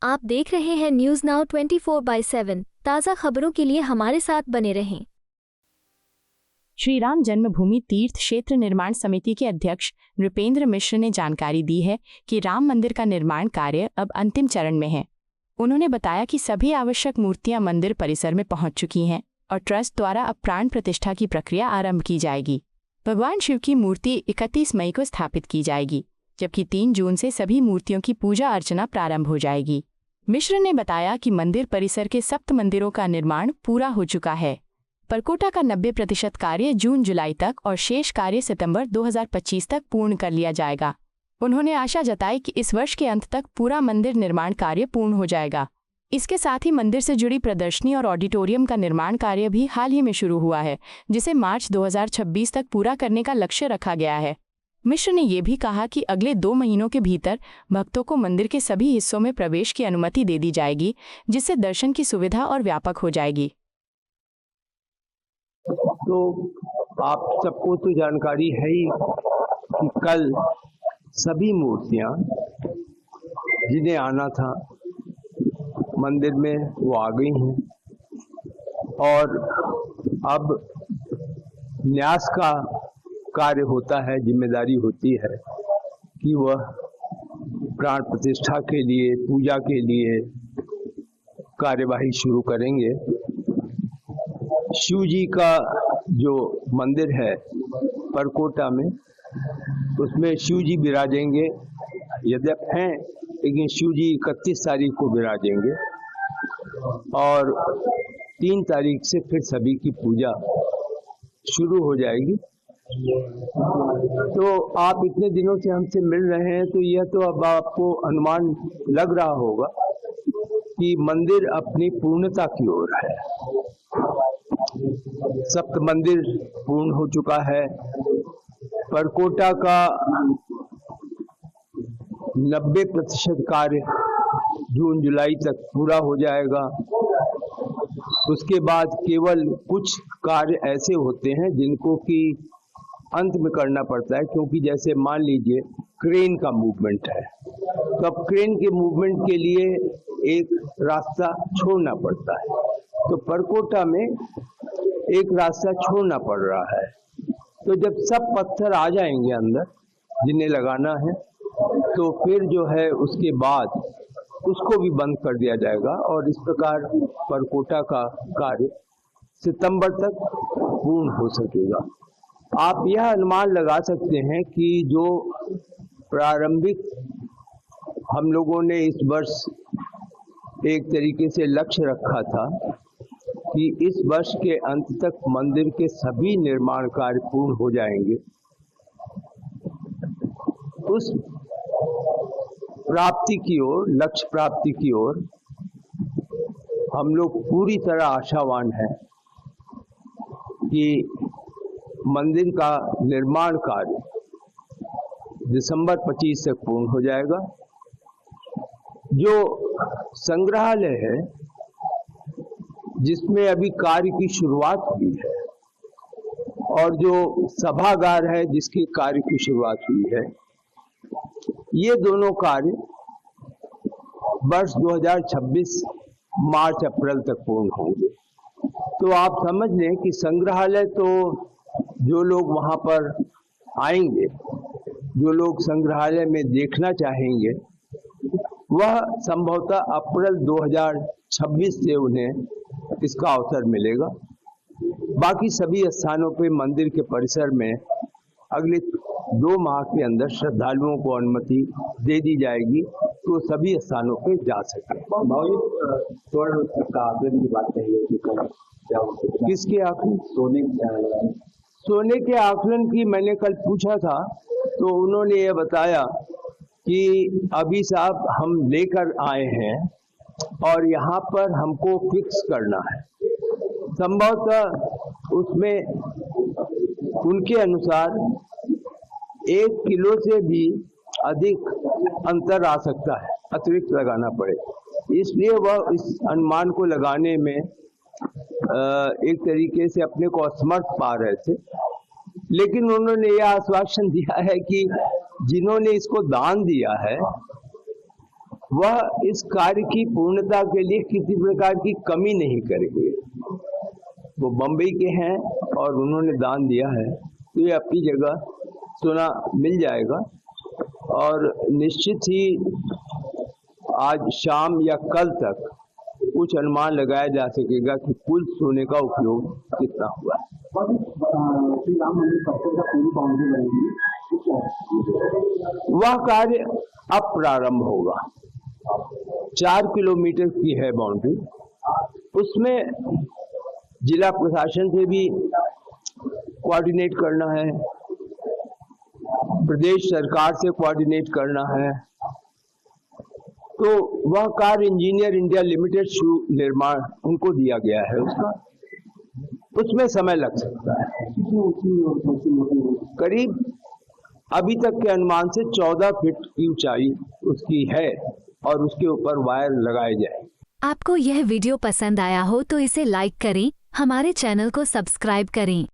आप देख रहे हैं न्यूज नाउ 24/7। ताज़ा खबरों के लिए हमारे साथ बने रहें। श्री राम जन्मभूमि तीर्थ क्षेत्र निर्माण समिति के अध्यक्ष नृपेंद्र मिश्र ने जानकारी दी है कि राम मंदिर का निर्माण कार्य अब अंतिम चरण में है। उन्होंने बताया कि सभी आवश्यक मूर्तियां मंदिर परिसर में पहुंच चुकी हैं और ट्रस्ट द्वारा अब प्राण प्रतिष्ठा की प्रक्रिया आरंभ की जाएगी। भगवान शिव की मूर्ति 31 मई को स्थापित की जाएगी, जबकि 3 जून से सभी मूर्तियों की पूजा अर्चना प्रारंभ हो जाएगी। मिश्र ने बताया कि मंदिर परिसर के 7 मंदिरों का निर्माण पूरा हो चुका है। परकोटा का 90% कार्य जून-जुलाई तक और शेष कार्य सितंबर 2025 तक पूर्ण कर लिया जाएगा। उन्होंने आशा जताई कि इस वर्ष के अंत तक पूरा मंदिर निर्माण कार्य पूर्ण हो जाएगा। इसके साथ ही मंदिर से जुड़ी प्रदर्शनी और ऑडिटोरियम का निर्माण कार्य भी हाल ही में शुरू हुआ है, जिसे मार्च 2026 तक पूरा करने का लक्ष्य रखा गया है। मिश्र ने ये भी कहा कि अगले 2 महीनों के भीतर भक्तों को मंदिर के सभी हिस्सों में प्रवेश की अनुमति दे दी जाएगी, जिससे दर्शन की सुविधा और व्यापक हो जाएगी। तो आप सबको तो जानकारी है ही कि कल सभी मूर्तियां जिन्हें आना था मंदिर में वो आ गई हैं और अब न्यास का कार्य होता है, जिम्मेदारी होती है कि वह प्राण प्रतिष्ठा के लिए, पूजा के लिए कार्यवाही शुरू करेंगे। शिव जी का जो मंदिर है परकोटा में, उसमें शिव जी विराजेंगे, यद्यप हैं लेकिन शिव जी 31 तारीख को विराजेंगे और 3 तारीख से फिर सभी की पूजा शुरू हो जाएगी। तो आप इतने दिनों से हमसे मिल रहे हैं, तो यह तो अब आपको अनुमान लग रहा होगा कि मंदिर अपनी पूर्णता की ओर है। 7 मंदिर पूर्ण हो चुका है। परकोटा का 90% कार्य जून-जुलाई तक पूरा हो जाएगा। उसके बाद केवल कुछ कार्य ऐसे होते हैं जिनको कि अंत में करना पड़ता है, क्योंकि जैसे मान लीजिए क्रेन का मूवमेंट है, तो अब क्रेन के मूवमेंट के लिए एक रास्ता छोड़ना पड़ता है। तो परकोटा में एक रास्ता छोड़ना पड़ रहा है। तो जब सब पत्थर आ जाएंगे अंदर जिन्हें लगाना है, तो फिर जो है उसके बाद उसको भी बंद कर दिया जाएगा और इस प्रकार परकोटा का कार्य सितंबर तक पूर्ण हो सकेगा। आप यह अनुमान लगा सकते हैं कि जो प्रारंभिक हम लोगों ने इस वर्ष एक तरीके से लक्ष्य रखा था कि इस वर्ष के अंत तक मंदिर के सभी निर्माण कार्य पूर्ण हो जाएंगे, उस प्राप्ति की ओर, लक्ष्य प्राप्ति की ओर हम लोग पूरी तरह आशावान हैं कि मंदिर का निर्माण कार्य दिसंबर 25 तक पूर्ण हो जाएगा। जो संग्रहालय है जिसमें अभी कार्य की शुरुआत हुई है और जो सभागार है जिसके कार्य की शुरुआत हुई है, ये दोनों कार्य वर्ष 2026 मार्च-अप्रैल तक पूर्ण होंगे। तो आप समझ लें कि संग्रहालय तो जो लोग वहां पर आएंगे, जो लोग संग्रहालय में देखना चाहेंगे, वह संभवतः अप्रैल 2026 से उन्हें इसका अवसर मिलेगा। बाकी सभी स्थानों पे मंदिर के परिसर में अगले 2 माह के अंदर श्रद्धालुओं को अनुमति दे दी जाएगी, तो सभी स्थानों पे जा सके। का आकलन की बात कही है, किसके आकलन? सोने के आकलन की मैंने कल पूछा था, तो उन्होंने ये बताया कि अभी साहब हम लेकर आए हैं और यहाँ पर हमको फिक्स करना है। संभवतः उसमें उनके अनुसार 1 किलो से भी अधिक अंतर आ सकता है, अतिरिक्त लगाना पड़े, इसलिए वह इस अनुमान को लगाने में एक तरीके से अपने को असमर्थ पा रहे थे। लेकिन उन्होंने यह आश्वासन दिया है कि जिन्होंने इसको दान दिया है वह इस कार्य की पूर्णता के लिए किसी प्रकार की कमी नहीं करेंगे। वो बम्बई के हैं और उन्होंने दान दिया है, तो ये अपनी जगह सोना मिल जाएगा और निश्चित ही आज शाम या कल तक कुछ अनुमान लगाया जा सकेगा कि कुल सोने का उपयोग कितना हुआ है। श्री राम मंदिर परिसर का पूरी बाउंड्री बनेगी, वह कार्य अब प्रारंभ होगा। 4 किलोमीटर की है बाउंड्री, उसमें जिला प्रशासन से भी कोऑर्डिनेट करना है, प्रदेश सरकार से कोऑर्डिनेट करना है, तो वह कार्य इंजीनियर इंडिया लिमिटेड निर्माण उनको दिया गया है, उसमें समय लग सकता है। करीब अभी तक के अनुमान से 14 फीट की ऊंचाई उसकी है और उसके ऊपर वायर लगाए जाए। आपको यह वीडियो पसंद आया हो तो इसे लाइक करें, हमारे चैनल को सब्सक्राइब करें।